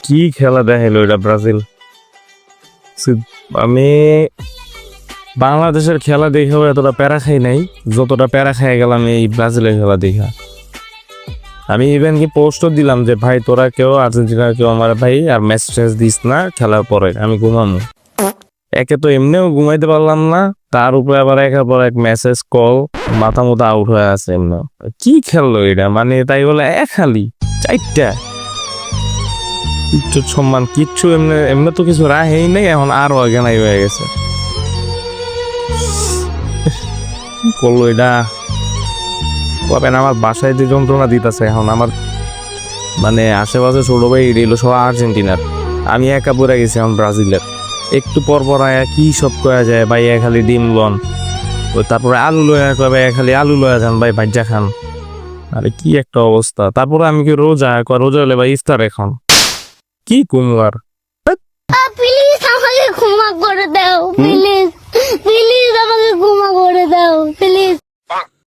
কি খেলা দেখাইলো এটা ব্রাজিল। আমি বাংলাদেশের খেলা দেখেও এতটা প্যারা খাই নাই যতটা প্যারা খাই গেলাম এই ব্রাজিলের খেলা দেখা। আমি ইভেন কি পোস্টও দিলাম যে ভাই তোরা কেউ আর্জেন্টিনার কেউ আমার ভাই আর ম্যাচ ট্যাচ দিস না, খেলার পরে আমি ঘুমামো। একে তো এমনিও ঘুমাইতে পারলাম না, তার উপরে আবার একের পর এক মেসেজ কল, মাথা মতো আউট হয়ে আছে এমনি। কি খেললো এটা, মানে তাই বলে খালি 4টা কিচ্ছু সম্মান কিচ্ছু এমনি এমনি তো কিছু রাহেই নেই, এখন আরো অজ্ঞানাই হয়ে গেছে। কি করলো এটা পাবেন, আমার বাসায় যে যন্ত্রণা দিতেছে এখন। আমার মানে আশেপাশে ছোট ভাই এলো সব আর্জেন্টিনার, আমি একা পড়ে গেছি এখন ব্রাজিলের। একটু পর পর আয়া কি সব কয়া যায় ভাই, খালি ডিম লন, তারপরে আলু লয়া কয় খালি আলু লয়া যান ভাই ভাজ্জা খান। আরে কি একটা অবস্থা। তারপরে আমি কি রোজা রোজা হলে ভাই ইফতার এখন কি কুমবার। প্লিজ আমাকে ক্ষমা করে দাও, প্লিজ প্লিজ আমাকে ক্ষমা করে দাও প্লিজ।